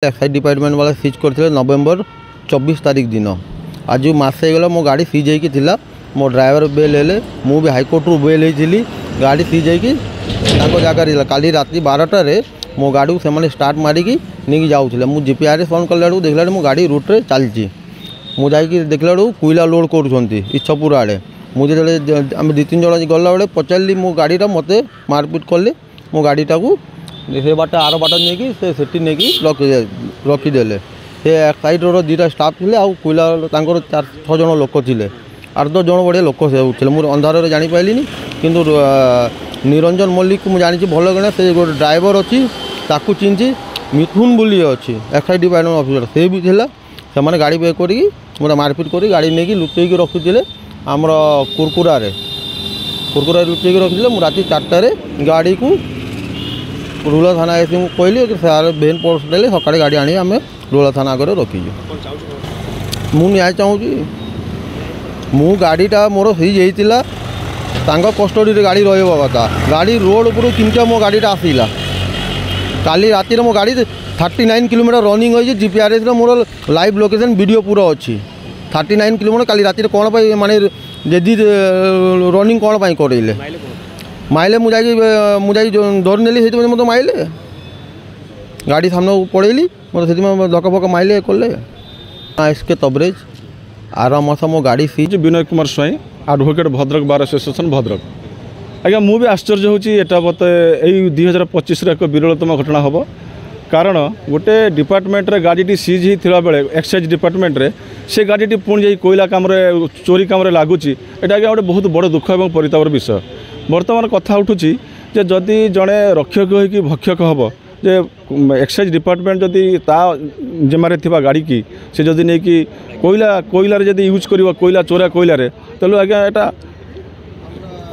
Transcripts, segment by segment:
Excise department वाला seize करते नवेम्बर 24 तारीख दिन। आज मसे गला मो गाड़ी सीज होता मो ड्राइवर बेल हेले मु भी हाईकोर्ट बेल होती गाड़ी सीज जगह काली राति 12टार मो गाड़ी को से स्टार्ट मारिकी नहीं जाऊे मुझे जीपीआरएस फोन कला देखला मो गाड़ी रूट्रे चलती मुझे देखला कोईला लोड कर इच्छापुर आड़े मुझे आम 2-3 जन गला बेले पचारि मो गाड़ीटा मत मारपिट कले मो गाड़ीटा को से बाट आर बाट नहीं से रखीदे से एक्साइड रोड स्टाफ थे आ कोईला 4-6 जन लोक थे 8-10 जन बढ़िया लोक से मुझे अंधार जापारि किंतु निरंजन मल्लिक को जानी भल गणा से गोटे ड्राइवर अच्छी ताकू चिन्ह मिथुन बोली अच्छी एक्साइज डिपार्टमेंट ऑफिसर से भी थिला से गाड़ी बेक करी मोटा मारपिट कर गाड़ी नहीं लुचेक रखुले आमर कुरकुरा लुचेक रखी मुझे राति 4टार गाड़ी को रुला थाना एस कहली सार भेन पोस्ट देले सका गाड़ी आनी आम रुला थाना आगे रखीजु मु न्याय चाहूँगी मु गाड़ीटा मोर होता कस्टडी गाड़ी रहा गाड़ी रोड उपरू किनका मो गाड़ीटा आसला काली राति मो गाड़ी 39 किलोमीटर रनिंग हो जीपीआरएस मोर लाइव लोकेशन वीडियो पूरा अच्छी 39 किलोमीटर काली राति कौन माने जदि रनिंग कौन पाई करेले माइले मुझे धरी नेली से मतलब माइले गाड़ी सामने पड़ेली मतलब धक्का फक्का माइले कले एसके तबरेज आर मस मो गाड़ी सीज Vinay Kumar Swain advocate Bhadrak bar association Bhadrak आज्ञा मुझे आश्चर्य होता मत यही 2025 एक विरलतम घटना हम कारण गोटे डिपार्टमेंट रे गाड़ी सीज होता बेले एक्साइज डिपार्टमेंट रे से गाड़ी पुणी जा कोईला काम चोरी काम लगुच यहाँ आज्ञा गोटे बहुत बड़ दुख और परितापर विषय बर्तमान कथा उठुची जे जदि जड़े रक्षक हो भक्षक हम जे एक्साइज डिपार्टमेंट जदि ता जिम्मारे थिबा गाड़ी की से जदि नहीं कि कोईलार जदि यूज कर कोईला चोरा कोईलार तेणु आज्ञा एटा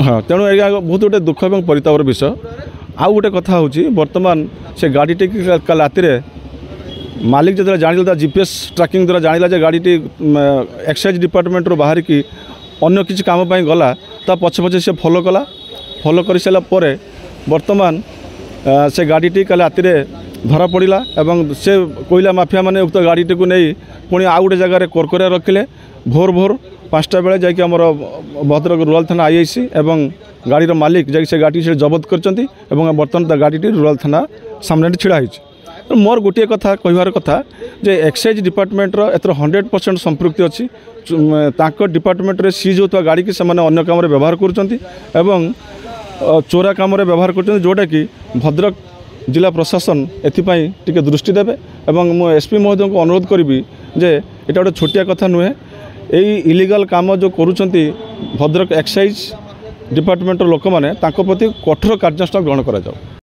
हाँ तेणु आज्ञा बहुत गोटे दुख और परितापर विषय आउ गोटे कथा हूँ बर्तमान से गाड़ी कल राति मालिक जो जान जीपीएस ट्रैकिंग द्वारा जाना गाड़ी एक्साइज डिपार्टमेंट रू बाहर की अन्य किसी काम गला ता पछे पछे से फॉलो कला फॉलो कर सारा पर बर्तमान से गाड़ी कल राति धरा पड़ा एवं से कोईला माफिया मैंने उक्त गाड़ी को नहीं पुणी आउ गोटे जगह कोरकोरिया रखिले भोर 5टा बेले जाकि आमर भद्रक रूराल थाना आईआईसी एवं गाड़ी मालिक जाकि से गाड़ी से जबत कर बर्तमान गाड़ी रूराल थाना सामने छिड़ा होती मोर गोटे कथा कहबार कथा जे एक्साइज डिपार्टमेंट एथर 100% संपृक्ति अच्छी डिपार्टमेंट रे सीज होता गाड़ी की अन्य काम व्यवहार कर चोरा काम व्यवहार कर जोटा कि भद्रक जिला प्रशासन एथिपाई टिके दृष्टि देवे एवं मो एसपी महोदय को अनुरोध करी जे एटा गोटे छोटिया कथा नुहे यही इलीगल काम जो करुँच भद्रक एक्साइज डिपार्टमेंट लोक मैंने प्रति कठोर कार्यानुष्ठान ग्रहण करा जाऊ।